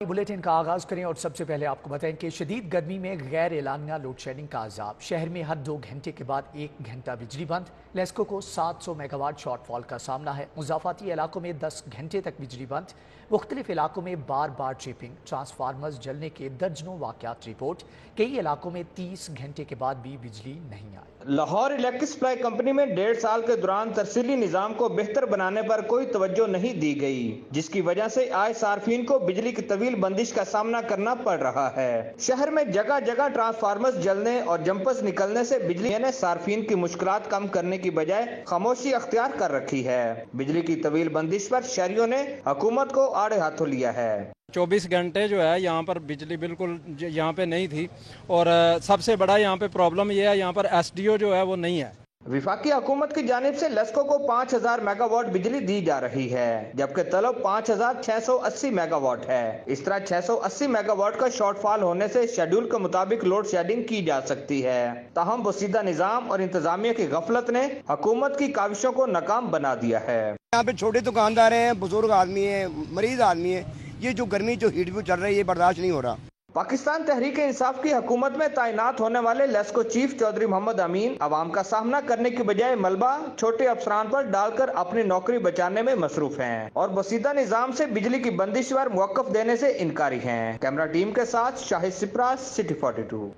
Bulletin का आगाज करें और सबसे पहले आपको बताएं कि शदीद गर्मी में गैर एलानिया लोड शेडिंग का अजाब। शहर में हर 2 घंटे के बाद 1 घंटा बिजली बंद। लेस्को को 700 मेगावाट शॉर्टफॉल का सामना है। मुजाफाती इलाकों में 10 घंटे तक बिजली बंद। मुख्तलिफ इलाकों में बार बार ट्रिपिंग, ट्रांसफार्मर्स जलने के दर्जनों वाकयात रिपोर्ट। कई इलाकों में 30 घंटे के बाद भी बिजली नहीं आई। लाहौर इलेक्ट्रिक सप्लाई कंपनी में 1.5 साल के दौरान तरसीली निजाम को बेहतर बनाने पर कोई तवज्जो नहीं दी गई, जिसकी वजह से आए सार्फिन को बिजली की तवील बंदिश का सामना करना पड़ रहा है। शहर में जगह जगह ट्रांसफार्मर्स जलने और जंपर्स निकलने से बिजली ने सार्फिन की मुश्किलात कम करने की बजाय खामोशी अख्तियार कर रखी है। बिजली की तवील बंदिश पर शहरियों ने हुकूमत को आड़े हाथों लिया है। 24 घंटे जो है यहाँ पर बिजली बिल्कुल यहाँ पे नहीं थी और सबसे बड़ा यहाँ पे प्रॉब्लम ये है, यहाँ पर एसडीओ जो है वो नहीं है। विफाकी हुकूमत की जानिब से लेस्को को 5000 मेगावाट बिजली दी जा रही है, जबकि तलब 5680 मेगावाट है। इस तरह 680 मेगावाट का शॉर्टफॉल होने से शेड्यूल के मुताबिक लोड शेडिंग की जा सकती है। ताहम बोसीदा निजाम और इंतजामिया की गफलत ने हुकूमत की काविशों को नाकाम बना दिया है। यहाँ पे छोटे दुकानदार हैं, बुजुर्ग आदमी है, मरीज आदमी है, ये जो गर्मी जो हीट व्यू चल रही है ये बर्दाश्त नहीं हो रहा। पाकिस्तान तहरीक इंसाफ की हुकूमत में तैनात होने वाले लेस्को चीफ चौधरी मोहम्मद अमीन अवाम का सामना करने की बजाय मलबा छोटे अफसरान पर डालकर अपनी नौकरी बचाने में मसरूफ हैं और बसीदा निजाम से बिजली की बंदिश पर मौकफ देने से इनकारी हैं। कैमरा टीम के साथ शाहिद सिप्रा, सिटी 42।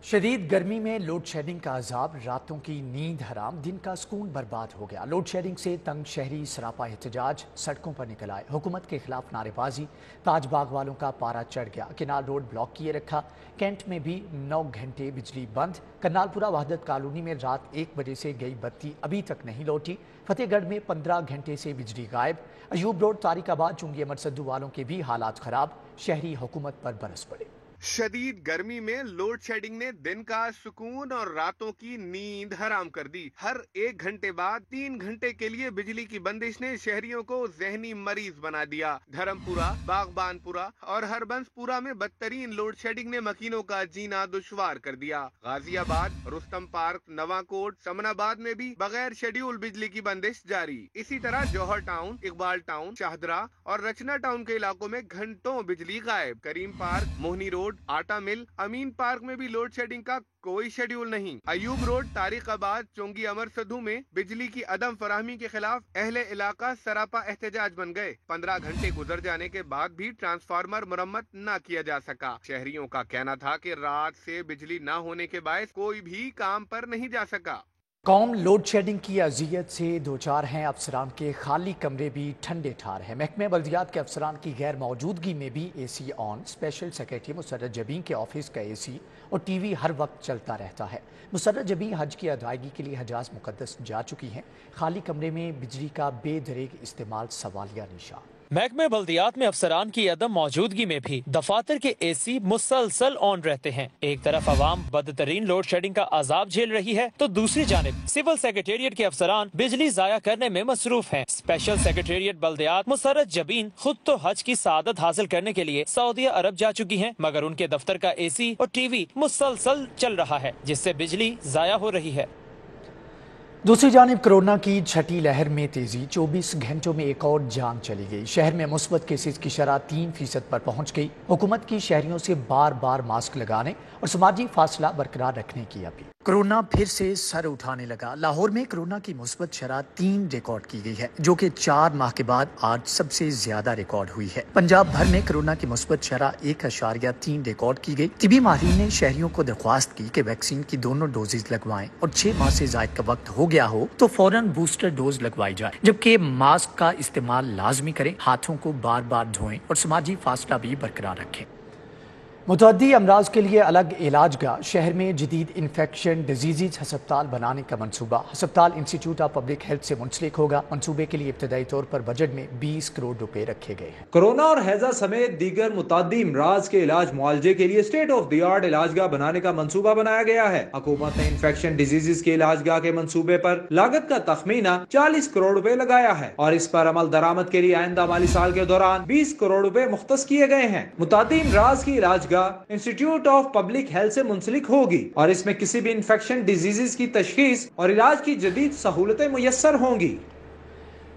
शदीद गर्मी में लोड शेडिंग का अजाब, रातों की नींद हराम, दिन का सुकून बर्बाद हो गया। लोड शेडिंग से तंग शहरी सरापा एहतजाज, सड़कों पर निकल आए। हुकूमत के खिलाफ नारेबाजी, ताजबाग वालों का पारा चढ़ गया। किनाल रोड ब्लॉक किए रखा। कैंट में भी 9 घंटे बिजली बंद। करनालपुरा वहदत कॉलोनी में रात 1 बजे से गई बत्ती अभी तक नहीं लौटी। फतेहगढ़ में 15 घंटे से बिजली गायब। अयूब रोड, तारिकाबाद, चुंगी अमर सद्दू वालों के भी हालात खराब। शहरी हुकूमत पर बरस पड़े। शदीद गर्मी में लोड शेडिंग ने दिन का सुकून और रातों की नींद हराम कर दी। हर 1 घंटे बाद 3 घंटे के लिए बिजली की बंदिश ने शहरियों को जहनी मरीज बना दिया। धर्मपुरा, बागबानपुरा और हरबंसपुरा में बदतरीन लोड शेडिंग ने मकीनों का जीना दुश्वार कर दिया। गाजियाबाद, रुस्तम पार्क, नवाकोट, समनाबाद में भी बगैर शेड्यूल बिजली की बंदिश जारी। इसी तरह जौहर टाउन, इकबाल टाउन, शाहदरा और रचना टाउन के इलाकों में घंटों बिजली गायब। करीम पार्क, मोहनी रोड, आटा मिल, अमीन पार्क में भी लोड शेडिंग का कोई शेड्यूल नहीं। अयूब रोड, तारिकाबाद, चोंगी अमर सधू में बिजली की अदम फराहमी के खिलाफ अहले इलाका सरापा एहतजाज बन गए। 15 घंटे गुजर जाने के बाद भी ट्रांसफार्मर मुरम्मत न किया जा सका। शहरियों का कहना था कि रात से बिजली न होने के बायस कोई भी काम पर नहीं जा सका। कौम लोड शेडिंग की अजियत से दो चार हैं। अफसरान के खाली कमरे भी ठंडे ठार हैं। महकमे बल्दियात के अफसरान की गैर मौजूदगी में भी AC on. Special secretary Musarrat Jabeen के ऑफिस का एसी और टीवी हर वक्त चलता रहता है। मुसर्रत जबीन हज की अदायगी के लिए हजाज मुकद्दस जा चुकी हैं। खाली कमरे में बिजली का बेदरेग इस्तेमाल सवालिया निशान। महकमे बल्दियात में अफसरान की अदम मौजूदगी में भी दफातर के एसी मुसलसल ऑन रहते हैं। एक तरफ अवाम बदतरीन लोड शेडिंग का अजाब झेल रही है तो दूसरी जानिब सिविल सेक्रेटेरिएट के अफसरान बिजली जाया करने में मसरूफ हैं। स्पेशल सेक्रेटेरिएट बल्दियात मुसर्रत जबीन खुद तो हज की सादत हासिल करने के लिए सऊदी अरब जा चुकी हैं, मगर उनके दफ्तर का एसी और टीवी मुसलसल चल रहा है, जिससे बिजली जाया हो रही है। दूसरी जानिब कोरोना की छठी लहर में तेजी। 24 घंटों में एक और जान चली गई। शहर में मुस्बत केसेस की शरह 3% पर पहुंच गई। हुकूमत की शहरियों से बार बार मास्क लगाने और समाजी फासला बरकरार रखने की अपील। कोरोना फिर से सर उठाने लगा। लाहौर में कोरोना की मुस्बत शरह 3 रिकॉर्ड की गई है, जो कि 4 माह के बाद आज सबसे ज्यादा रिकॉर्ड हुई है। पंजाब भर में कोरोना की मुस्बत शरह 1.3 रिकॉर्ड की गई। तिबी माहिरीन ने शहरियों को दरख्वास्त की कि वैक्सीन की दोनों डोजेज लगवाएं और 6 माह से जायद का वक्त हो गया हो तो फौरन बूस्टर डोज लगवाई जाए, जबकि मास्क का इस्तेमाल लाजमी करें, हाथों को बार बार धोएं और समाजी फासला भी बरकरार रखें। मुतअद्दी अमराज के लिए अलग इलाज गाह। शहर में जदीद इन्फेक्शन डिजीज़ हस्पताल बनाने का मनसूबा। हस्पताल इंस्टीट्यूट ऑफ पब्लिक हेल्थ से मुंसलिक होगा। मनसूबे के लिए इब्तदाई तौर पर बजट में 20 करोड़ रुपए रखे गए हैं। कोरोना और हैजा समेत दीगर मुतअद्दी अमराज के इलाज मुआलजे के लिए स्टेट ऑफ द आर्ट इलाजगाह बनाने का मनसूबा बनाया गया है। हुकूमत ने इन्फेक्शन डिजीज़ के इलाजगाह के मनसूबे पर लागत का तखमीना 40 करोड़ रुपए लगाया है और इस पर अमल दरामद के लिए आइंदा माली साल के दौरान 20 करोड़ रुपए मुख्तस किए गए हैं। मुतअद्दी अमराज की इलाज इंस्टीट्यूट ऑफ पब्लिक हेल्थ से मुंसलिक होगी और इसमें किसी भी इन्फेक्शन डिजीजेस की तशखीस और इलाज की जदीद सहूलतें मुयस्सर होंगी।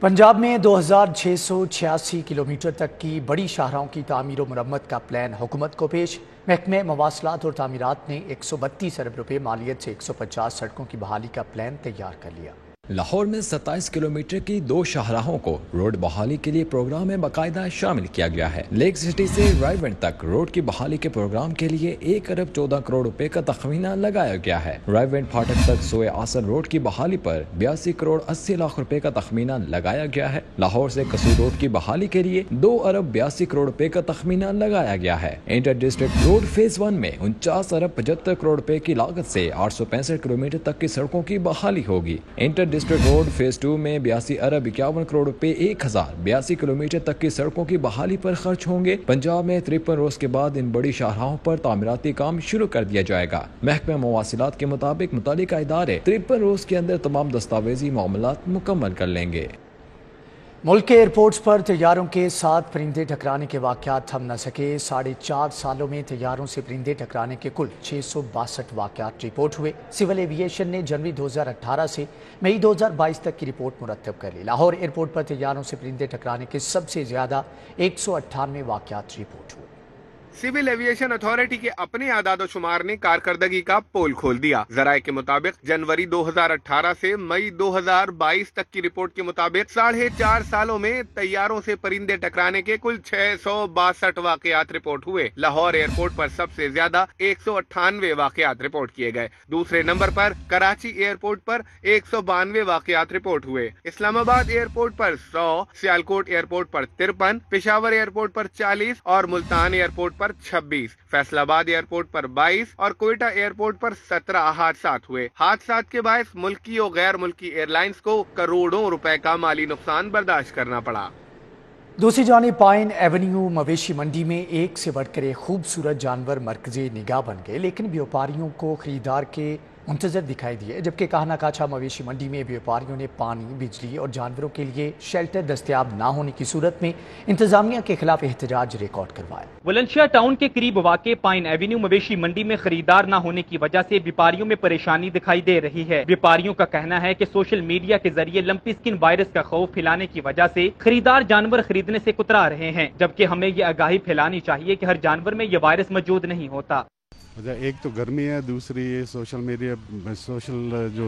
पंजाब में 2686 किलोमीटर तक की बड़ी शाहराहों की तामीर और मरम्मत का प्लान हुकूमत को पेश। महकमे मवासलात और तामीरात ने 132 अरब रुपये मालियत से 150 सड़कों की बहाली का प्लान तैयार कर लिया। लाहौर में 27 किलोमीटर की 2 शाहराहों को रोड बहाली के लिए प्रोग्राम में बाकायदा शामिल किया गया है। लेक सिटी से रायवेंट तक रोड की बहाली के प्रोग्राम के लिए 1 अरब 14 करोड़ रुपए का तखमीना लगाया गया है। रायवेंट फाटक तक सोए आसन रोड की बहाली पर 82 करोड़ 80 लाख रुपए का तखमीना लगाया गया है। लाहौर से कसूर रोड की बहाली के लिए 2 अरब 82 करोड़ रुपए का तखमीना लगाया गया है। इंटर डिस्ट्रिक्ट रोड फेज 1 में 49 अरब 75 करोड़ रुपए की लागत से 865 किलोमीटर तक की सड़कों की बहाली होगी। इंटर डिस्ट्रिक्ट रोड फेज 2 में 82 अरब 51 करोड़ रुपए 1082 किलोमीटर तक की सड़कों की बहाली पर खर्च होंगे। पंजाब में 53 रोज के बाद इन बड़ी शाहराहों पर तामीराती काम शुरू कर दिया जाएगा। महकमा मवासिलात के मुताबिक मुतालिका इदारे 53 रोज के अंदर तमाम दस्तावेजी मामलात मुकम्मल कर लेंगे। मुल्क के एयरपोर्ट्स पर तैयारों के साथ परिंदे टकराने के वाक़यात थम न सके। 4.5 सालों में तैयारों से परिंदे टकराने के कुल 662 वाक़यात रिपोर्ट हुए। सिविल एविएशन ने जनवरी 2018 से मई 2022 तक की रिपोर्ट मुरतब कर ली। लाहौर एयरपोर्ट पर तैयारों से परिंदे टकराने के सबसे ज्यादा 198 वाक़यात रिपोर्ट हुए। सिविल एविएशन अथॉरिटी के अपने आदाद शुमार ने कारकर्दगी का पोल खोल दिया। जराये के मुताबिक जनवरी 2018 से मई 2022 तक की रिपोर्ट के मुताबिक 4.5 सालों में तैयारों से परिंदे टकराने के कुल 662 वाकयात रिपोर्ट हुए। लाहौर एयरपोर्ट पर सबसे ज्यादा 198 वाकयात रिपोर्ट किए गए। दूसरे नंबर पर कराची एयरपोर्ट पर 192 वाकयात रिपोर्ट हुए। इस्लामाबाद एयरपोर्ट पर 100, सियालकोट एयरपोर्ट पर 53, पेशावर एयरपोर्ट पर 40 और मुल्तान एयरपोर्ट पर 26, फैसलाबाद एयरपोर्ट पर 22 और कोयटा एयरपोर्ट पर 17 हादसात हुए। हादसात के बायस मुल्की और गैर मुल्की एयरलाइंस को करोड़ों रुपए का माली नुकसान बर्दाश्त करना पड़ा। दूसरी जानिब पाइन एवेन्यू मवेशी मंडी में एक से बढ़कर एक खूबसूरत जानवर मरकज़े निगाह बन गए, लेकिन व्यापारियों को खरीदार के मुंतजर दिखाई दिए। जबकि काहना काछा मवेशी मंडी में व्यापारियों ने पानी, बिजली और जानवरों के लिए शेल्टर दस्तयाब न होने की सूरत में इंतजामिया के खिलाफ एहतजाज रिकॉर्ड करवाया। बुलंदशहर टाउन के करीब वाक़े पाइन एवेन्यू मवेशी मंडी में खरीदार न होने की वजह से व्यापारियों में परेशानी दिखाई दे रही है। व्यापारियों का कहना है कि सोशल मीडिया के जरिए लंपी स्किन वायरस का खौफ फैलाने की वजह से खरीदार जानवर खरीदने से कुतरा रहे हैं, जबकि हमें ये आगाही फैलानी चाहिए कि हर जानवर में ये वायरस मौजूद नहीं होता। एक तो गर्मी है, दूसरी ये सोशल मीडिया जो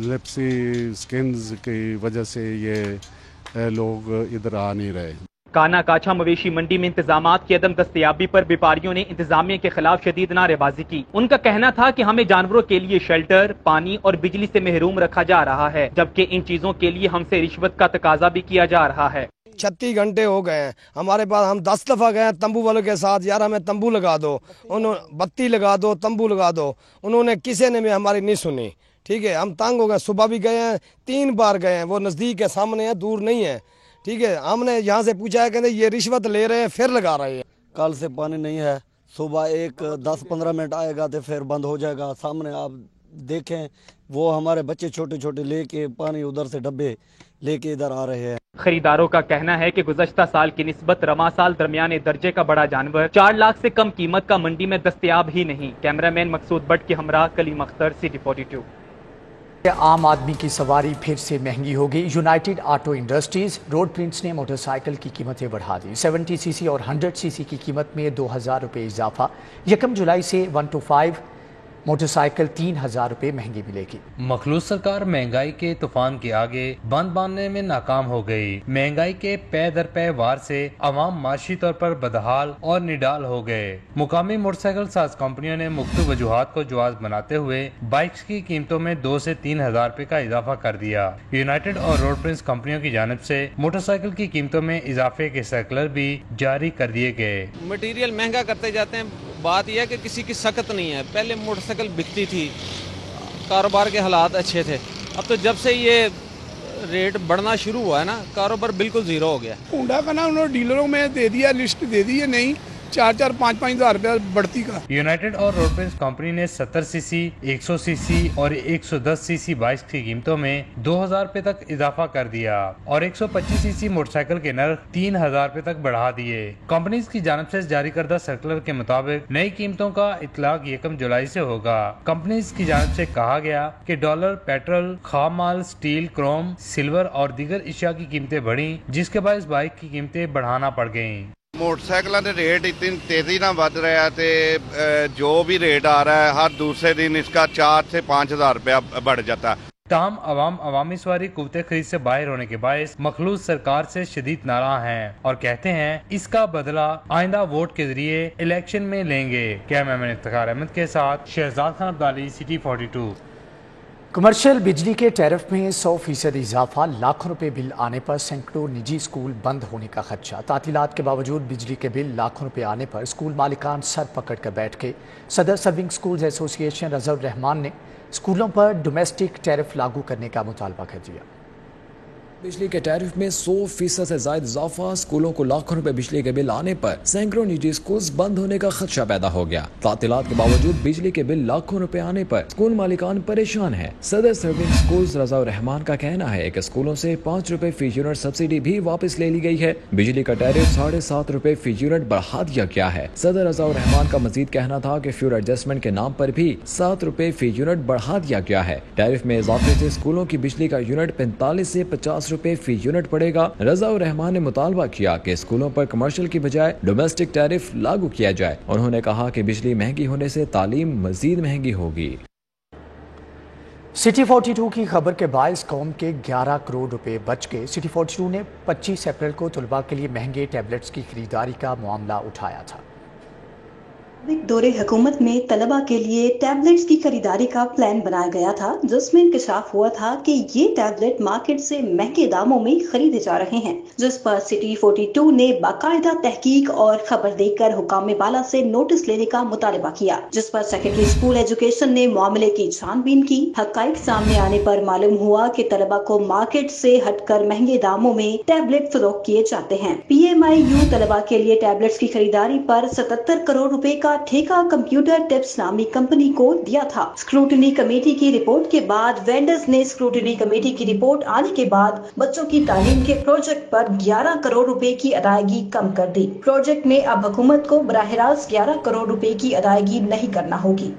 लिप्सी स्किन्स की वजह से ये लोग इधर आ नहीं रहे। काना काछा मवेशी मंडी में इंतजामात की अदम दस्तयाबी पर व्यापारियों ने इंतजामिया के खिलाफ शदीद नारेबाजी की। उनका कहना था कि हमें जानवरों के लिए शेल्टर, पानी और बिजली से महरूम रखा जा रहा है, जबकि इन चीजों के लिए हमसे रिश्वत का तकाजा भी किया जा रहा है। 36 घंटे हो गए हैं हमारे पास, हम 10 दफ़ा गए तंबू वालों के साथ, यार हमें तंबू लगा दो, उन्होंने बत्ती लगा दो, तंबू लगा दो, उन्होंने किसी ने भी हमारी नहीं सुनी। ठीक है, हम तंग हो गए। सुबह भी गए हैं, 3 बार गए हैं, वो नज़दीक है, सामने है, दूर नहीं है। ठीक है, हमने यहाँ से पूछा है, कहते ये रिश्वत ले रहे हैं, फिर लगा रहे हैं। कल से पानी नहीं है, सुबह 10-15 मिनट आएगा तो फिर बंद हो जाएगा। सामने आप देखें, वो हमारे बच्चे छोटे छोटे लेके पानी उधर से डब्बे लेके इधर आ रहे हैं। खरीदारों का कहना है कि गुज़श्ता साल की निस्बत रमा साल दरमियाने दर्जे का बड़ा जानवर 4 लाख से कम कीमत का मंडी में दस्तयाब ही नहीं। कैमरामैन मकसूद भट्ट के हमरा कलीम अख्तर, सिटी 42। आम आदमी की सवारी फिर से महंगी हो गई। United auto industries road prints ने मोटरसाइकिल की कीमतें बढ़ा दी। 70 सीसी और 100 सीसी की कीमत में 2000 रुपये इजाफा। 1 जुलाई से 125 मोटरसाइकिल 3000 रुपये महंगी मिलेगी। मखलूस सरकार महंगाई के तूफान के आगे बंद बांधने में नाकाम हो गई। महंगाई के पै दर पै वार से अवाम माशी तौर पर बदहाल और निडाल हो गए। मुकामी मोटरसाइकिल साज कंपनियों ने मुख्तलिफ वजूहात को जवाज बनाते हुए बाइक्स की कीमतों में 2 से 3000 रुपये का इजाफा कर दिया। यूनाइटेड और रोड प्रिंट्स कंपनियों की जानिब से मोटरसाइकिल की कीमतों में इजाफे के सर्कुलर भी जारी कर दिए गए। मटीरियल महंगा करते जाते हैं। बात यह है कि किसी की सख्त नहीं है। पहले मोटरसाइकिल बिकती थी, कारोबार के हालात अच्छे थे। अब तो जब से ये रेट बढ़ना शुरू हुआ है ना, कारोबार बिल्कुल जीरो हो गया। होंडा का ना उन्होंने डीलरों में दे दिया, लिस्ट दे दी है, नहीं 4-4, 5-5 हज़ार रुपया बढ़ती का। यूनाइटेड और रोडवेज कंपनी ने 70 सीसी, 100 सीसी और 110 सीसी बाइक्स की कीमतों में 2000 रुपए तक इजाफा कर दिया और 125 सीसी मोटरसाइकिल के नर्ख 3000 रुपए तक बढ़ा दिए। कंपनी की जानिब से जारी करदा सर्कुलर के मुताबिक नई कीमतों का इतलाक 1 जुलाई से होगा। कंपनी की जानिब से कहा गया कि डॉलर, पेट्रोल, खाम माल, स्टील, क्रोम, सिल्वर और दीगर इशिया की कीमतें बढ़ी, जिसके बायस बाइक की कीमतें बढ़ाना पड़ गयी। मोटरसाइकिलों के रेट इतनी तेजी ना बढ़ रहा है तो जो भी रेट आ रहा है हर दूसरे दिन इसका 4 से 5 हज़ार रुपया बढ़ जाता है। ताहम अवामी सवारी कुव्वते खरीद से बाहर होने के बायस मखलूस सरकार से शदीद नाराज हैं और कहते हैं इसका बदला आइंदा वोट के जरिए इलेक्शन में लेंगे। कैमरामैन इफ्तिखार अहमद के साथ शहजाद खान अब्दाली, सिटी 42। कमर्शियल बिजली के टैरिफ में 100% इजाफा, लाखों रुपए बिल आने पर सैकड़ों निजी स्कूल बंद होने का खदशा। तातीलात के बावजूद बिजली के बिल लाखों रुपए आने पर स्कूल मालिकान सर पकड़ कर बैठ के सदर सर्विंग स्कूल्स एसोसिएशन रज़ा रहमान ने स्कूलों पर डोमेस्टिक टैरिफ लागू करने का मुतालबा कर दिया। बिजली के टैरिफ में 100% से ज्यादा इजाफा, स्कूलों को लाखों रुपए बिजली के बिल आने पर सैकड़ों निजी स्कूल बंद होने का खदशा पैदा हो गया। तातीलात के बावजूद बिजली के बिल लाखों रुपए आने पर स्कूल मालिकान परेशान है। सदर सर्विंग स्कूल्स रज़ा रहमान का कहना है कि स्कूलों से 5 रुपए फी यूनिट सब्सिडी भी वापस ले ली गई है। बिजली का टैरिफ 7.5 रुपए फी यूनिट बढ़ा दिया गया है। सदर रज़ा रहमान का मजीद कहना था कि फ्यूल एडजस्टमेंट के नाम पर भी 7 रुपए फी यूनिट बढ़ा दिया गया है। टैरिफ में इजाफे से स्कूलों की बिजली का यूनिट 45 से 50 रुपए फी यूनिट पड़ेगा। रज़ा रहमान ने मुतालबा किया कि स्कूलों पर कमर्शियल की बजाय डोमेस्टिक टैरिफ लागू किया जाए। उन्होंने कहा कि बिजली महंगी होने से तालीम मजीद महंगी होगी। सिटी 42 की खबर के बायस कौम के 11 करोड़ रुपए बच गए। सिटी 42 ने 25 अप्रैल को तलबा के लिए महंगे टैबलेट्स की खरीदारी का मामला उठाया था। दौरे हुकूमत में तलबा के लिए टैबलेट्स की खरीदारी का प्लान बनाया गया था, जिसमें इंकशाफ हुआ था कि ये टैबलेट मार्केट से महंगे दामों में खरीदे जा रहे हैं, जिस पर सिटी 42 ने बाकायदा तहकीक और खबर देकर हुकाम बाला से नोटिस लेने का मुतालबा किया, जिस पर सेक्रेटरी स्कूल एजुकेशन ने मामले की छानबीन की। हकाइक सामने आने पर मालूम हुआ कि तलबा को मार्केट से हटकर महंगे दामों में टैबलेट फरोख्त किए जाते हैं। PMIU तलबा के लिए टैबलेट्स की खरीदारी पर 77 करोड़ रुपए का ठेका कंप्यूटर टिप्स नामी कंपनी को दिया था। स्क्रूटनी कमेटी की रिपोर्ट के बाद वेंडर्स ने स्क्रूटनी कमेटी की रिपोर्ट आने के बाद बच्चों की तालीम के प्रोजेक्ट पर 11 करोड़ रुपए की अदायगी कम कर दी। प्रोजेक्ट में अब हुकूमत को बराह रास्त 11 करोड़ रुपए की अदायगी नहीं करना होगी।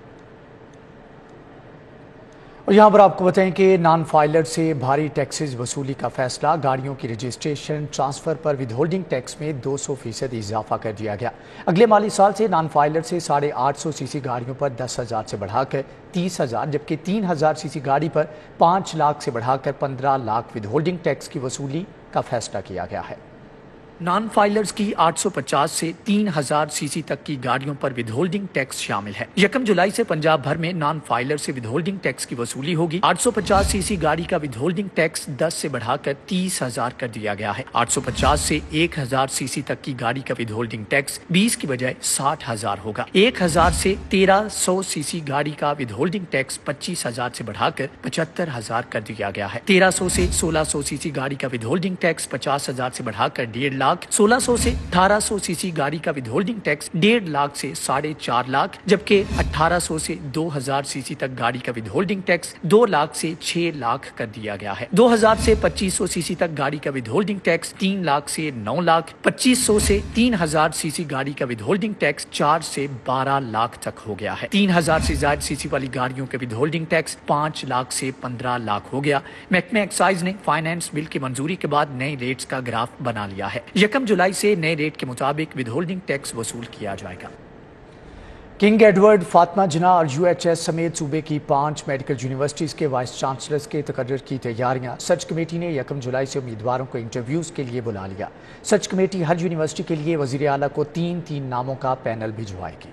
और यहाँ पर आपको बताएं कि नॉन फाइलर से भारी टैक्सेस वसूली का फैसला। गाड़ियों की रजिस्ट्रेशन ट्रांसफ़र पर विदहोल्डिंग टैक्स में 200% इजाफा कर दिया गया। अगले माली साल से नॉन फाइलर से 850 सीसी गाड़ियों पर 10,000 से बढ़ाकर 30,000, जबकि 3,000 सीसी गाड़ी पर 5 लाख से बढ़ाकर 15 लाख विदहोल्डिंग टैक्स की वसूली का फैसला किया गया है। नॉन फाइलर्स की 850 से 3,000 सीसी तक की गाड़ियों पर विदहोल्डिंग टैक्स शामिल है। 1 जुलाई से पंजाब भर में नॉन फाइलर से विदहोल्डिंग टैक्स की वसूली होगी। 850 सीसी गाड़ी का विदहोल्डिंग टैक्स 10 से बढ़ाकर 30,000 कर दिया गया है। 850 से 1,000 सीसी तक की गाड़ी का विदहोल्डिंग टैक्स 20 की बजाय 60,000 होगा। 1,000 से 1,300 सीसी गाड़ी का विदहोल्डिंग टैक्स 25,000 से बढ़ाकर 75,000 कर दिया गया है। 1,300 से 1,600 सीसी गाड़ी का विदहोल्डिंग टैक्स 50,000 से बढ़ाकर 1.5 लाख। 1600 से 1800 सीसी गाड़ी का विदहोल्डिंग टैक्स 1.5 लाख से 4.5 लाख, जबकि 1800 से 2,000 सीसी तक गाड़ी का विदहोल्डिंग टैक्स 2 लाख से 6 लाख कर दिया गया है। 2,000 से 2,500 सीसी तक गाड़ी का विदहोल्डिंग टैक्स 3 लाख से 9 लाख, 2,500 से 3,000 सीसी गाड़ी का विदहोल्डिंग टैक्स 4 से 12 लाख तक हो गया है। 3,000 से ज्यादा सीसी वाली गाड़ियों के विदहोल्डिंग टैक्स 5 लाख से 15 लाख हो गया। महकमे एक्साइज ने फाइनेंस बिल की मंजूरी के बाद नए रेट्स का ग्राफ बना लिया है। 1 जुलाई से नए रेट के मुताबिक विदहोल्डिंग टैक्स वसूल किया जाएगा। किंग एडवर्ड, फातिमा जिन्ना और UHS समेत सूबे की 5 मेडिकल यूनिवर्सिटीज़ के वाइस चांसलर्स के तकर्रुर की तैयारियां। सर्च कमेटी ने 1 जुलाई से उम्मीदवारों को इंटरव्यूज़ के लिए बुला लिया। सर्च कमेटी हर यूनिवर्सिटी के लिए वज़ीर आला को 3 नामों का पैनल भिजवाएगी।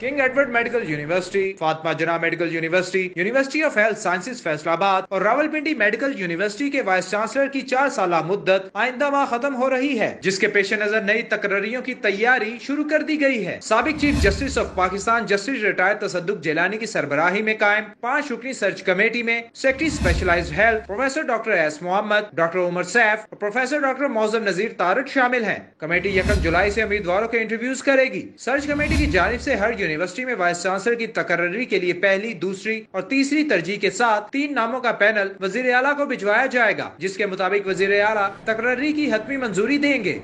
King Edward medical university, Fatima Jinnah medical university, university of health sciences Faisalabad और रावलपिंडी मेडिकल यूनिवर्सिटी के वाइस चांसलर की 4 साल मुद्दत आइंदा माह खत्म हो रही है, जिसके पेश नजर नई तकर्रियों की तैयारी शुरू कर दी गई है। साबिक chief justice of Pakistan justice retired Tassaduq Jillani की सरबराही में कायम 5 रुकनी सर्च कमेटी में secretary specialised health professor doctor S Mohammad, doctor Umar Saif और प्रोफेसर डॉक्टर मौजम नजीर तारिक शामिल हैं। कमेटी 1 जुलाई से उम्मीदवारों के इंटरव्यूज करेगी। सर्च कमेटी की जानिब से हर यूनिवर्सिटी में वाइस चांसलर की तकर्री के लिए पहली, दूसरी और तीसरी तरजीह के साथ 3 नामों का पैनल वजीर आला को भिजवाया जाएगा, जिसके मुताबिक वजीर आला तकर्री की हतमी मंजूरी देंगे।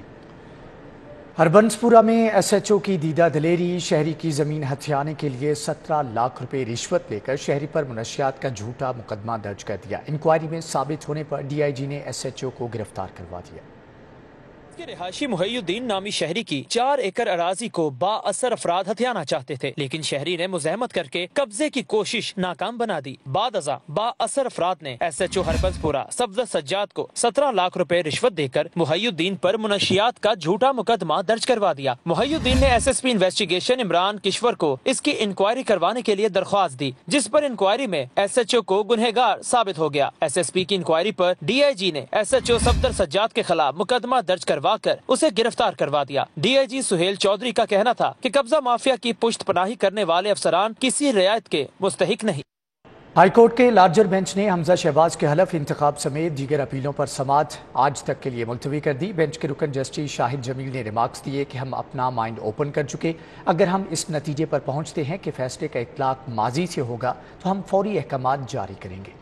हरबंसपुरा में एसएचओ की दीदा दलेरी, शहरी की जमीन हथियाने के लिए 17 लाख रुपए रिश्वत लेकर शहरी पर मुनशियात का झूठा मुकदमा दर्ज कर दिया। इंक्वायरी में साबित होने पर डीआईजी ने एसएचओ को गिरफ्तार करवा दिया। रिहायशी मुहैयुद्दीन नामी शहरी की 4 एकड़ अराजी को बाअसर अफराद हथियाना चाहते थे, लेकिन शहरी ने मुज़ाहमत करके कब्जे की कोशिश नाकाम बना दी। बाद अज़ा बाअसर अफराद ने एसएचओ हरबंसपुरा सफदर सज्जाद को 17 लाख रुपए रिश्वत देकर मुहैयुद्दीन पर मुनशियात का झूठा मुकदमा दर्ज करवा दिया। मुहैयुद्दीन ने एसएसपी इन्वेस्टिगेशन इमरान किश्वर को इसकी इंक्वायरी करवाने के लिए दरख्वास्त दी, जिस पर इंक्वायरी में एसएचओ को गुनहगार साबित हो गया। एसएसपी की इंक्वायरी पर डीआईजी ने एसएचओ सफदर सज्जाद के खिलाफ मुकदमा दर्ज करवा कर उसे गिरफ्तार करवा दिया। डीआईजी सुहेल चौधरी का कहना था कि कब्जा माफिया की पुष्ट पनाही करने वाले अफसरान किसी रियायत के मुस्तहिक नहीं। हाईकोर्ट के लार्जर बेंच ने हमजा शहबाज के हलफ इंतखाब समेत दीगर अपीलों पर समाअत आज तक के लिए मुलतवी कर दी। बेंच के रुकन जस्टिस शाहिद जमील ने रिमार्क्स दिए कि हम अपना माइंड ओपन कर चुके, अगर हम इस नतीजे पर पहुंचते हैं कि फैसले का इतलाक माजी से होगा तो हम फौरी अहकाम जारी करेंगे।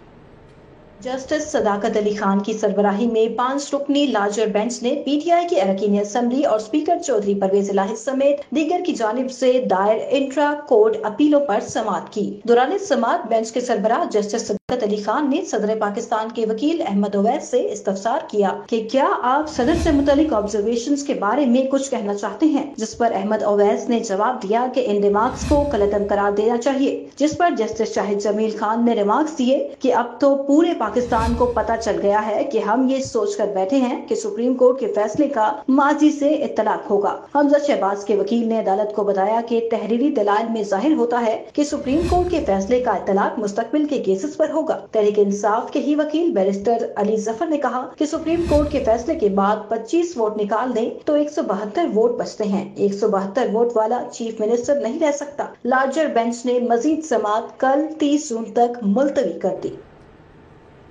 जस्टिस सदाकत अली खान की सरबराही में 5 रुकनी लार्जर बेंच ने पीटीआई की अरकान असम्बली और स्पीकर चौधरी परवेज इलाही समेत दीगर की जानिब से दायर इंट्रा कोर्ट अपीलों पर समाअत की। दौरान समाअत बेंच के सरबराह जस्टिस सदाकत अली खान ने सदर पाकिस्तान के वकील अहमद ओवैस से इस्तफसार किया कि क्या आप सदर से मुतालिक ऑब्जर्वेशंस के बारे में कुछ कहना चाहते हैं, जिस पर अहमद ओवैस ने जवाब दिया कि इन रिमार्क्स को कलअदम करार देना चाहिए, जिस पर जस्टिस शाहिद जमील खान ने रिमार्क्स दिए कि अब तो पूरे पाकिस्तान को पता चल गया है कि हम ये सोचकर बैठे हैं कि सुप्रीम कोर्ट के फैसले का माजी से इत्तलाक होगा। हमजा शहबाज के वकील ने अदालत को बताया कि तहरीरी दलाइल में जाहिर होता है कि सुप्रीम कोर्ट के फैसले का इत्तलाक मुस्तकबिल के केसेस पर होगा। तहरीक इंसाफ के ही वकील बैरिस्टर अली जफर ने कहा कि सुप्रीम कोर्ट के फैसले के बाद 25 वोट निकाल दें तो 172 वोट बचते हैं। 172 वोट वाला चीफ मिनिस्टर नहीं रह सकता। लार्जर बेंच ने मजीद समाअत कल 30 जून तक मुलतवी कर दी।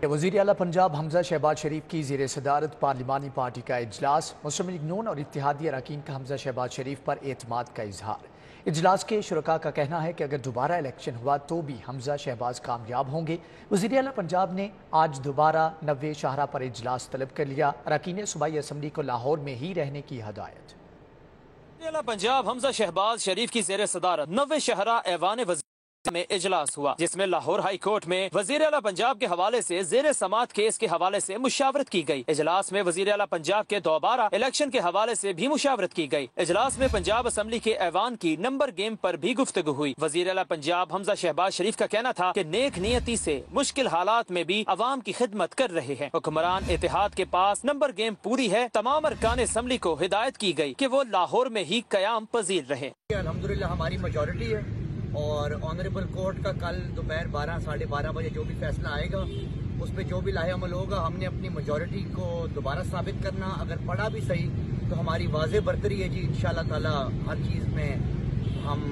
वज़ीर आला पंजाब हमजा शहबाज शरीफ की ज़ेर सदारत पार्लिमानी पार्टी का इजलास, मुस्लिम लीग नून और इत्तेहादी अरकान का हमजा शहबाज शरीफ पर एतमाद का इजहार। इजलास के शुरका का कहना है कि अगर दोबारा इलेक्शन हुआ तो भी हमजा शहबाज कामयाब होंगे। वज़ीर आला पंजाब ने आज दोबारा 90 शाहरा पर इजलास तलब कर लिया। अरकान सूबाई असम्बली को लाहौर में ही रहने की हदायत। वज़ीर आला पंजाब हमजा शहबाज शरीफ की ज़ेर सदारत 90 शाहरा ऐवान वज़ीर में इजलास हुआ, जिसमें लाहौर हाई कोर्ट में वजीर आला पंजाब के हवाले से जेर समात केस के हवाले से मुशावरत की गई। इजलास में वजीर आला पंजाब के दोबारा इलेक्शन के हवाले से भी मुशावरत की गई। इजलास में पंजाब असम्बली के ऐवान की नंबर गेम पर भी गुफ्तगू हुई। वजीर आला पंजाब हमजा शहबाज शरीफ का कहना था कि नेक नियति से मुश्किल हालात में भी अवाम की खिदमत कर रहे हैं। हुक्मरान इत्तेहाद के पास नंबर गेम पूरी है। तमाम अरकान असम्बली को हिदायत की गई कि वो लाहौर में ही कयाम पजीर रहे। अल्हम्दुलिल्लाह हमारी मेजॉरिटी है और ऑनरेबल कोर्ट का कल दोपहर 12 साढ़े 12 बजे जो भी फैसला आएगा उस पर जो भी लाहे अमल होगा, हमने अपनी मेजॉरिटी को दोबारा साबित करना, अगर पड़ा भी सही तो हमारी वाज़े बरतरी है जी। इंशाल्लाह ताला हर चीज़ में हम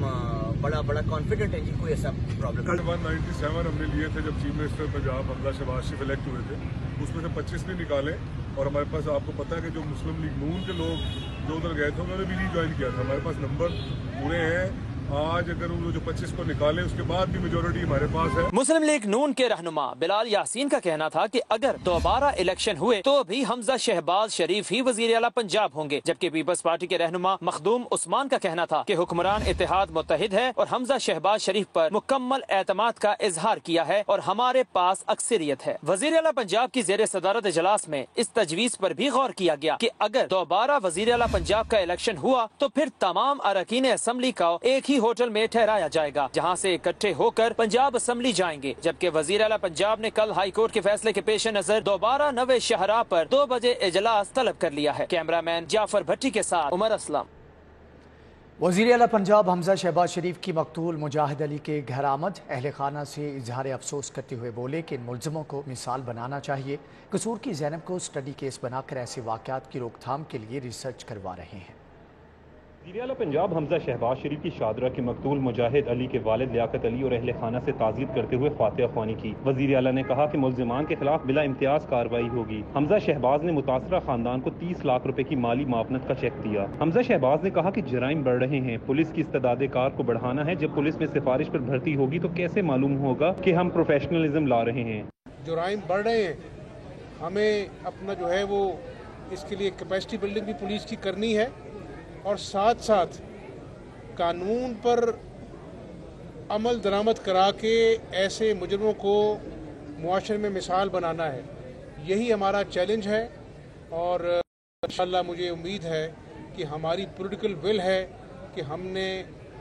बड़ा कॉन्फिडेंट है जी, कोई ऐसा प्रॉब्लम नहीं। 197 हमने लिए थे जब चीफ मिनिस्टर पंजाब हमजा शहबाज शरीफ इलेक्ट हुए थे, उसमें से 25 भी निकाले और हमारे पास आपको पता है कि जो मुस्लिम लीग नून के लोग जो उधर गए थे उन्होंने भी रीजॉइन किया था। हमारे पास नंबर पूरे हैं। आज अगर उन जो 25 को निकाले उसके बाद भी मेजोरिटी हमारे पास है। मुस्लिम लीग नून के रहनुमा बिलाल यासीन का कहना था कि अगर दोबारा इलेक्शन हुए तो भी हमजा शहबाज शरीफ ही वजीर आला पंजाब होंगे, जबकि पीपल्स पार्टी के रहनुमा मखदूम उस्मान का कहना था कि हुक्मरान इत्तेहाद मुत्तहिद है और हमजा शहबाज शरीफ पर मुकम्मल एतमाद का इजहार किया है और हमारे पास अक्सरियत है। वजीर आला पंजाब की जेर सदारत इजलास में इस तजवीज पर भी गौर किया गया कि अगर दोबारा वजीर आला पंजाब का इलेक्शन हुआ तो फिर तमाम अरकान असम्बली का एक ही होटल में ठहराया जाएगा, जहां से इकट्ठे होकर पंजाब असम्बली जाएंगे। जबकि वजीर आला पंजाब ने कल हाई कोर्ट के फैसले के पेश नजर दोबारा 90 शाहरा पर 2 बजे इजलास तलब कर लिया है। कैमरामैन जाफर भट्टी के साथ उमर असलम। वज़ीर आला पंजाब हमजा शहबाज शरीफ की मकतूल मुजाहिद अली के घर आमद अहल खाना से इजहार अफसोस करते हुए बोले कि इन मुलज़मों को मिसाल बनाना चाहिए। कसूर की ज़ैनब को स्टडी केस बनाकर ऐसे वाक़यात की रोकथाम के लिए रिसर्च करवा रहे हैं। वज़ीर आला पंजाब हमजा शहबाज शरीफ की शादरा के मकतूल मुजाहिद अली के वालिद लियाकत अली और अहले खाना से ताज़ियत करते हुए ख़ातिया ख़्वानी की। वज़ीर आला ने कहा कि मुल्ज़िमान के खिलाफ बिला इम्तियाज़ कार्रवाई होगी। हमजा शहबाज ने मुतासरा खानदान को 30 लाख रुपए की माली माफ़नत का चेक दिया। हमजा शहबाज ने कहा कि जराइम बढ़ रहे हैं, पुलिस की इस्तेदाद कार को बढ़ाना है। जब पुलिस में सिफारिश पर भर्ती होगी तो कैसे मालूम होगा कि हम प्रोफेशनलिज्म ला रहे हैं। जराइम बढ़ रहे हैं, हमें अपना जो है वो इसके लिए कैपेसिटी बिल्डिंग भी पुलिस की करनी है और साथ साथ कानून पर अमल दरामद करा के ऐसे मुजरमों को मुआशरे में मिसाल बनाना है। यही हमारा चैलेंज है और इंशाअल्लाह मुझे उम्मीद है कि हमारी पॉलिटिकल विल है कि हमने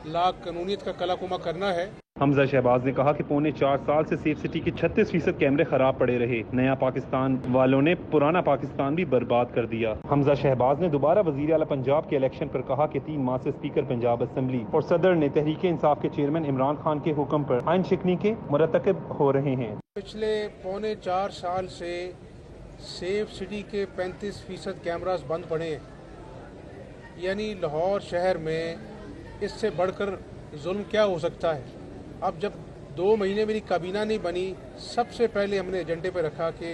ला कानूनियत का कलाकुमा करना है। हमजा शहबाज ने कहा कि पौने 4 साल से सेफ सिटी के 36% कैमरे खराब पड़े रहे। नया पाकिस्तान वालों ने पुराना पाकिस्तान भी बर्बाद कर दिया। हमजा शहबाज ने दोबारा वज़ीर आला पंजाब के इलेक्शन पर कहा कि 3 माह से स्पीकर पंजाब असम्बली और सदर ने तहरीक इंसाफ के चेयरमैन इमरान खान के हुक्म पर आइन शिकनी के मुरतकब हो रहे हैं। पिछले पौने 4 साल से सेफ सिटी के 35% कैमरास बंद पड़े हैं, यानी लाहौर शहर में इससे बढ़कर जुल्म क्या हो सकता है। अब जब 2 महीने मेरी काबीना नहीं बनी, सबसे पहले हमने एजेंडे पे रखा कि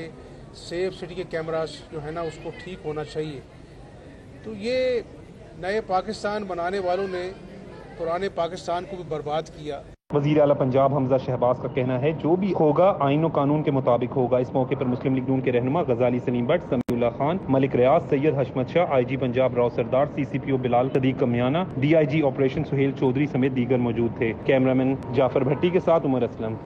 सेफ सिटी के कैमरास जो है ना उसको ठीक होना चाहिए। तो ये नए पाकिस्तान बनाने वालों ने पुराने पाकिस्तान को भी बर्बाद किया। वज़ीर आला पंजाब हमजा शहबाज का कहना है जो भी होगा आईन और कानून के मुताबिक होगा। इस मौके पर मुस्लिम लीग नून के रहनुमा Ghazali Saleem Butt, Samiullah Khan, Malik Riaz, Syed Hashmat Shah, IG Punjab Rao Sardar, CCPO Bilal Sadiq Kamiana, DIG operation Suhail Chaudhry समेत दीगर मौजूद थे। कैमरामैन जाफर भट्टी के साथ उमर असलम।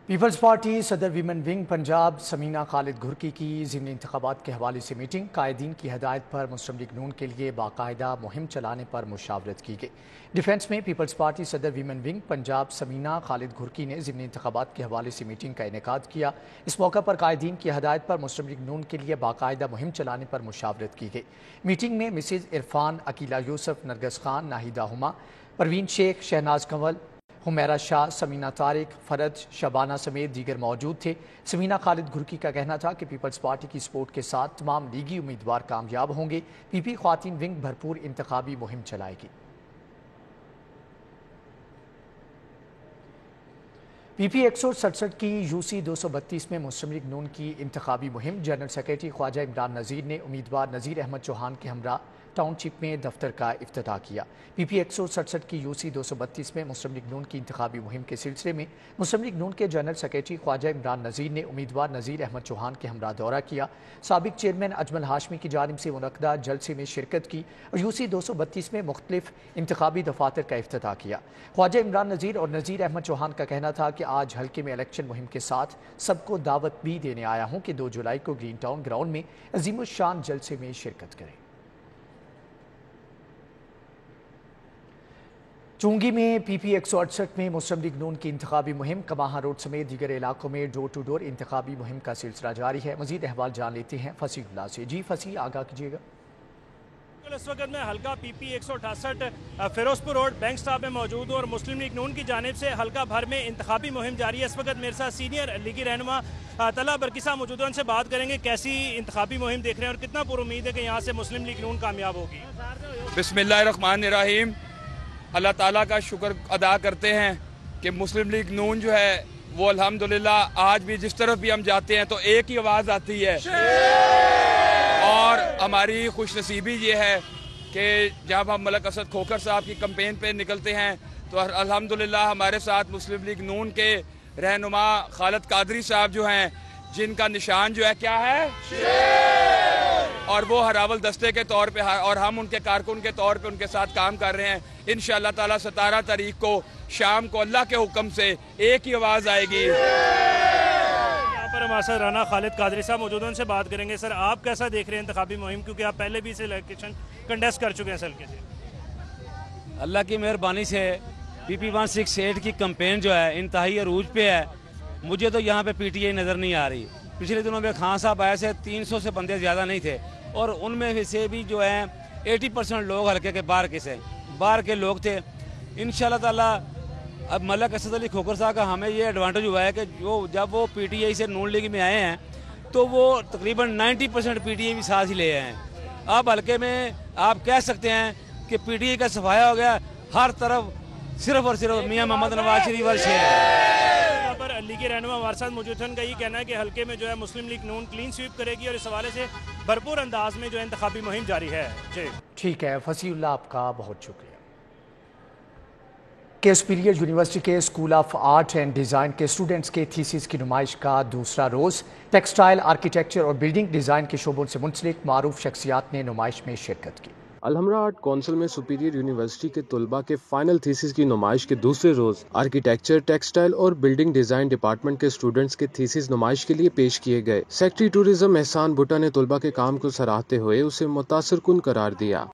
पीपल्स पार्टी सदर वीमेन विंग पंजाब समीना खालिद घुर्की की ज़िमनी इंतखाबात के हवाले से मीटिंग। कायदीन की हदायत पर मुस्लिम लीग नून के लिए बाकायदा मुहिम चलाने पर मुशावरत की गई। डिफेंस में पीपल्स पार्टी सदर वीमेन विंग पंजाब समीना खालिद घुर्की ने ज़िमनी इंतखाबात के हवाले से मीटिंग का इनेकाद किया। इस मौका पर कायदीन की हदायत पर मुस्लिम लीग नून के लिए बाकायदा मुहिम चलाने पर मुशावरत की गई। मीटिंग में मिसेज इरफान, अकीला यूसुफ, नरगस खान, नाहिदा हुमा, परवीन शेख, शहनाज कंवल, हुमैरा शाह, समीना तारिक, फरद, शबाना समेत दीगर मौजूद थे। समीना खालिद घुर्की का कहना था कि पीपल्स पार्टी की सपोर्ट के साथ तमाम लीगी उम्मीदवार कामयाब होंगे। PP ख्वातीन विंग भरपूर इंतखाबी मुहिम चलाएगी। PP 167 की UC 232 में मुस्लिम लीग नून की इंतखाबी मुहिम। जनरल सेक्रेटरी ख्वाजा इमरान नज़ीर ने उम्मीदवार नज़ीर अहमद चौहान के हमरा टाउनशिप में दफ्तर का इफ्तिताह किया। PP 167 की UC 232 में मुस्लिम लीग नून की इंतखाबी मुहिम के सिलसिले में मुस्लिम लीग नून के जनरल सेक्रेटरी ख्वाजा इमरान नज़ीर ने उम्मीदवार नज़ीर अहमद चौहान के हमरा दौरा किया। साबिक चेयरमैन अजमल हाशमी की जानिब से मुनक्कदा जलसे में शिरकत की और UC 232 में मुख्तलिफ इंतखाबी दफातर का इफ्तिताह किया। ख्वाजा इमरान नज़ीर और नज़ीर अहमद चौहान का कहना था कि आज हल्के में इलेक्शन मुहिम के साथ सबको दावत भी देने आया हूँ कि 2 जुलाई को ग्रीन टाउन ग्राउंड में अजीमुशान जलसे में शिरकत करें। चुंगी में PP 168 में मुस्लिम लीग नून की इंतखाबी मुहिम। कमाहा रोड समेत दीगर इलाकों में डोर टू डोर इंतखाबी मुहिम का सिलसिला जारी है। मजीद अहवाल जान लेते हैं फसीहुल्लाह से। जी फसीह, आगाह कीजिएगा। इस वक्त में हल्का PP 168 Ferozepur road bank stop में मौजूद हूँ और मुस्लिम लीग नून की जानिब से हल्का भर में इंतखाबी मुहिम जारी है। इस वक्त मेरे साथ सीनियर लीगी रहनुमा तला बरकिसा मौजूद है, उनसे बात करेंगे कैसी इंतखाबी मुहिम देख रहे हैं और कितना पुर उम्मीद है कि यहाँ से मुस्लिम लीग नून कामयाब होगी। बिस्मिल्लाहिर्रहमानिर्रहीम। अल्लाह ताला का शुक्र अदा करते हैं कि मुस्लिम लीग नून जो है वो अल्हम्दुलिल्लाह आज भी जिस तरफ भी हम जाते हैं तो एक ही आवाज़ आती है और हमारी खुशनसीबी ये है कि जब हम मलक असद खोखर साहब की कैंपेन पे निकलते हैं तो अल्हम्दुलिल्लाह हमारे साथ मुस्लिम लीग नून के रहनुमा खालिद कादरी साहब जो हैं, जिनका निशान जो है क्या है और वो हरावल दस्ते के तौर पे और हम उनके कारकुन के तौर पे उनके साथ काम कर रहे हैं। इंशाअल्लाह ताला 17 तारीख को शाम को अल्लाह के हुक्म से एक ही आवाज़ आएगी। यहाँ पर हमारे साथ राना खालिद कादरी साहब मौजूद हैं, उनसे बात करेंगे। सर, आप कैसा देख रहे हैं इंतखाबी मुहिम, क्योंकि आप पहले भी इसे इलेक्शन कंटेस्ट कर चुके हैं सर के से। अल्लाह की मेहरबानी से PP 168 की कैंपेन जो है इंतहाई अरूज पे है। मुझे तो यहाँ पे PTI नज़र नहीं आ रही। पिछले दिनों में खान साहब आए थे, 300 से बंदे ज़्यादा नहीं थे और उनमें से भी जो है 80% लोग हल्के के बाहर के से। باہر کے لوگ تھے. انشاءاللہ تعالیٰ اب ملک اسد علی کھوکھر صاحب کا ہمیں یہ ایڈوانٹیج ہوا ہے کہ جب وہ پی ٹی آئی سے نون لیگ میں آئے ہیں تو وہ تقریباً 90% پی ٹی آئی بھی ساتھ ہی لے آئے ہیں. اب حلقے میں آپ کہہ سکتے ہیں کہ پی ٹی آئی کا صفایا ہو گیا, ہر طرف صرف اور صرف میاں محمد نواز شریف اور شیر ہے. پر لیگی رہنما وارثات موجود ہیں, ان کا یہ کہنا ہے کہ حلقے میں جو ہے مسلم لیگ نون کلین سویپ کرے گی اور اس حوالے سے بھرپور انداز میں جو ہے انتخابی مہم جاری ہے. جی ٹھیک ہے فصیح اللہ, آپ کا بہت شکریہ. کیس پیریڈ یونیورسٹی کے school of art and design کے اسٹوڈنٹس کے تھیسس کی نمائش کا دوسرا روز. ٹیکسٹائل, آرکیٹیکچر اور بلڈنگ ڈیزائن کے شعبوں سے منسلک معروف شخصیات نے نمائش میں شرکت کی. الحمرہ آرٹ کونسل میں سپیریئر یونیورسٹی کے طلباء کے فائنل تھیسس کی نمائش کے دوسرے روز آرکیٹیکچر, ٹیکسٹائل اور بلڈنگ ڈیزائن ڈپارٹمنٹ کے اسٹوڈنٹس کے تھیسس نمائش کے لیے پیش کیے گئے. سیکٹری ٹورزم احسان بھٹا نے طلباء کے کام کو سراہتے ہوئے اسے متاثر کن قرار دیا.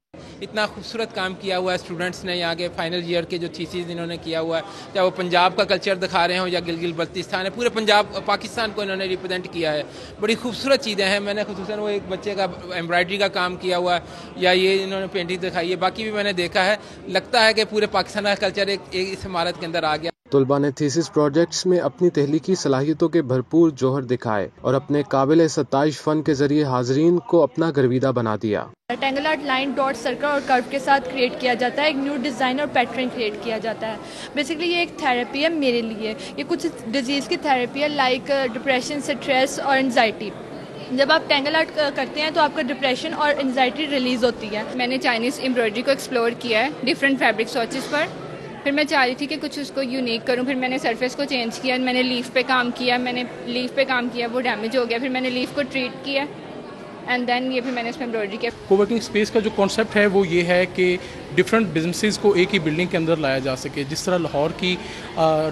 اتنا خوبصورت کام کیا ہوا ہے اسٹوڈنٹس نے, یہاں کے فائنل ایئر کے جو تھیسز انہوں نے کیا ہوا ہے, چاہے وہ پنجاب کا کلچر دکھا رہے ہوں یا گلگت بلتستان ہے, پورے پنجاب پاکستان کو انہوں نے ریپرزینٹ کیا ہے. بڑی خوبصورت چیزیں ہیں. میں نے خصوصاً وہ ایک بچے کا ایمبرائڈری کا کام کیا ہوا ہے, یا یہ انہوں نے پینٹنگ دکھائی ہے. باقی بھی میں نے دیکھا ہے, لگتا ہے کہ پورے پاکستان کا کلچر ایک اس عمارت کے اندر آ گیا. طلباء نے تھیسس پروجیکٹس میں اپنی تخلیقی صلاحیتوں کے بھرپور جوہر دکھائے اور اپنے قابل ستائش فن کے ذریعے حاضرین کو اپنا گرویدہ بنا دیا. Rectangle art line, dot, circle اور کرو کے ساتھ کریٹ کیا جاتا ہے. ایک نیو ڈیزائن اور پیٹرن کریٹ کیا جاتا ہے. بیسیکلی یہ ایک تھیراپی ہے میرے لیے. یہ کچھ ڈیزیز کی تھیراپی ہے, لائک ڈپریشن, اسٹریس اور انزائٹی. جب آپ ٹینگل آرٹ کرتے ہیں تو آپ کا ڈپریشن اور انزائٹی ریلیز ہوتی ہے. میں نے چائنیز ایمبرائڈری کو ایکسپلور کیا ہے ڈفرینٹ فیبرک سوچز پر. پھر میں چاہ رہی تھی کہ کچھ اس کو یونیک کروں. پھر میں نے سرفیس کو چینج کیا, میں نے لیف پہ کام کیا, وہ ڈیمیج ہو گیا. پھر میں نے لیف کو ٹریٹ کیا اینڈ دین یہ پھر میں نے اس میں ایمبرائڈری کیا. کوورکنگ اسپیس کا جو کانسیپٹ ہے وہ یہ ہے کہ ڈفرینٹ بزنسز کو ایک ہی بلڈنگ کے اندر لایا جا سکے. جس طرح لاہور کی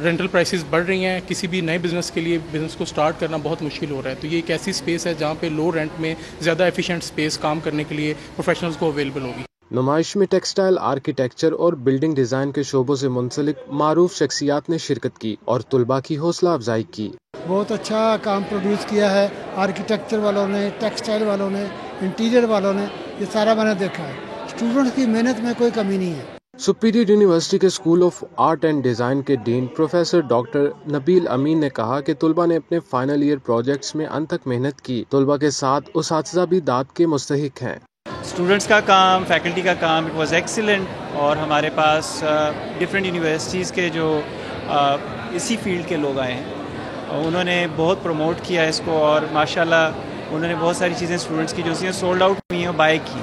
رینٹل پرائسز بڑھ رہی ہیں, کسی بھی نئے بزنس کے لیے بزنس کو سٹارٹ کرنا بہت مشکل ہو رہا ہے. تو یہ ایک ایسی اسپیس ہے جہاں پہ لو رینٹ میں زیادہ ایفیشینٹ اسپیس کام کرنے کے لیے پروفیشنلز کو اویلیبل ہوگی. نمائش میں ٹیکسٹائل, آرکیٹیکچر اور بلڈنگ ڈیزائن کے شعبوں سے منسلک معروف شخصیات نے شرکت کی اور طلباء کی حوصلہ افزائی کی. بہت اچھا کام پروڈیوس کیا ہے آرکیٹیکچر والوں نے, ٹیکسٹائل والوں نے, انٹیریئر والوں نے. یہ سارا میں نے دیکھا ہے. اسٹوڈنٹس کی محنت میں کوئی کمی نہیں ہے. سپیریئر یونیورسٹی کے school of art and design کے ڈین پروفیسر ڈاکٹر نبیل امین نے کہا کہ طلباء نے اپنے فائنل ایئر پروجیکٹس میں انت تک محنت کی. طلباء کے ساتھ اساتذہ بھی داد کے مستحق ہیں. اسٹوڈنٹس کا کام, فیکلٹی کا کام, اٹ واز ایکسیلنٹ. اور ہمارے پاس ڈفرینٹ یونیورسٹیز کے جو اسی فیلڈ کے لوگ آئے ہیں, انہوں نے بہت پروموٹ کیا اس کو اور ماشاءاللہ انہوں نے بہت ساری چیزیں اسٹوڈنٹس کی جو سولڈ آؤٹ ہوئی ہیں بائی کی.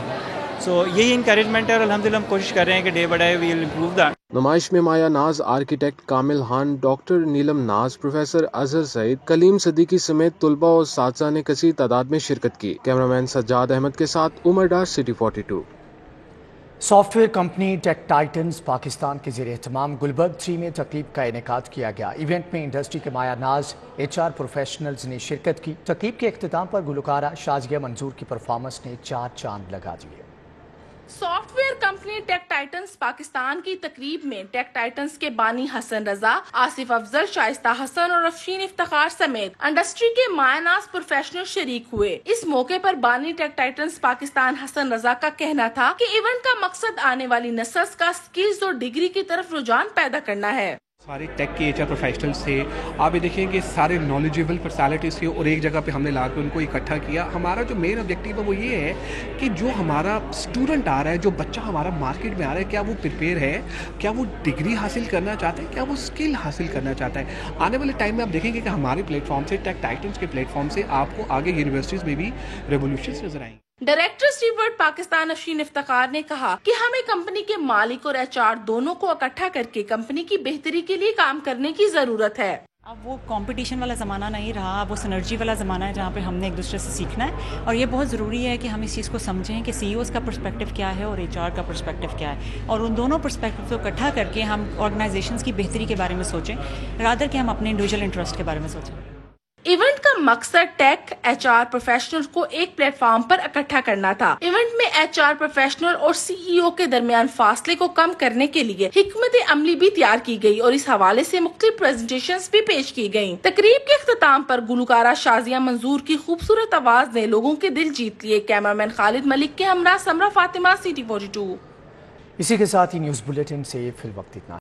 سو یہی انکریجمنٹ ہے اور الحمدللہ ہم کوشش کر رہے ہیں کہ day by day we will improve that. نمائش میں Maya Naz, architect Kamil Khan, doctor Neelam Naz, professor Azhar Saeed, Kaleem Siddiqui سمیت طلباء اور اساتذہ نے کثیر تعداد میں شرکت کی. کیمرامین سجاد احمد کے ساتھ Umar Dar, city 42. Software company tech titans Pakistan کے زیر اہتمام گلبرگ 3 میں تقریب کا انعقاد کیا گیا. ایونٹ میں انڈسٹری کے مایا ناز, HR پروفیشنلز نے شرکت کی. تقریب کے اختتام پر گلوکارہ شازیہ منظور کی پرفارمنس نے 4 چاند لگا دیے. Soft where company tech titans Pakistan کی تقریب میں ٹیک ٹائٹنز کے بانی حسن رضا, آصف افضل, شائستہ حسن اور افشین افتخار سمیت انڈسٹری کے مایا ناز پروفیشنل شریک ہوئے. اس موقع پر بانی ٹیک ٹائٹنز پاکستان حسن رضا کا کہنا تھا کہ ایونٹ کا مقصد آنے والی نسل کا سکلز اور ڈگری کی طرف رجحان پیدا کرنا ہے. سارے ٹیک کے HR پروفیشنلز تھے. آپ یہ دیکھیں کہ سارے نالجیبل پرسنالٹیز تھے اور ایک جگہ پہ ہم نے لا کے ان کو اکٹھا کیا. ہمارا جو مین آبجیکٹیو ہے وہ یہ ہے کہ جو ہمارا اسٹوڈنٹ آ رہا ہے, جو بچہ ہمارا مارکیٹ میں آ رہا ہے, کیا وہ پریپیئر ہے, کیا وہ ڈگری حاصل کرنا چاہتا ہے, کیا وہ اسکل حاصل کرنا چاہتا ہے. آنے والے ٹائم میں آپ دیکھیں گے کہ ہمارے پلیٹ فارم سے, ٹیک ٹائٹنز کے پلیٹ فارم سے آپ کو آگے یونیورسٹیز میں بھی ریولیوشنز نظر آئیں گے. ڈائریکٹر سٹیورڈ پاکستان افشین افتخار نے کہا کہ ہمیں کمپنی کے مالک اور HR دونوں کو اکٹھا کر کے کمپنی کی بہتری کے لیے کام کرنے کی ضرورت ہے. اب وہ کمپٹیشن والا زمانہ نہیں رہا, اب وہ سنرجی والا زمانہ ہے جہاں پہ ہم نے ایک دوسرے سے سیکھنا ہے. اور یہ بہت ضروری ہے کہ ہم اس چیز کو سمجھیں کہ CEOs کا پرسپیکٹیو کیا ہے اور HR کا پرسپیکٹیو کیا ہے, اور ان دونوں پرسپیکٹیو کو اکٹھا کر کے ہم آرگنائزیشنز کی بہتری کے بارے میں سوچیں رادر کہ ہم اپنے انڈیویجول انٹرسٹ کے بارے میں سوچیں. ایونٹ کا مقصد ٹیک HR پروفیشنل کو ایک پلیٹ فارم پر اکٹھا کرنا تھا. ایونٹ میں HR پروفیشنل اور CEO کے درمیان فاصلے کو کم کرنے کے لیے حکمت عملی بھی تیار کی گئی اور اس حوالے سے مختلف پریزنٹیشنز بھی پیش کی گئیں. تقریب کے اختتام پر گلوکارہ شازیہ منظور کی خوبصورت آواز نے لوگوں کے دل جیت لیے. کیمرامین خالد ملک کے ہمراہ سمرہ فاطمہ, سٹی 42. इसी के साथ ही न्यूज़ बुलेटिन से फिल वक्त इतना।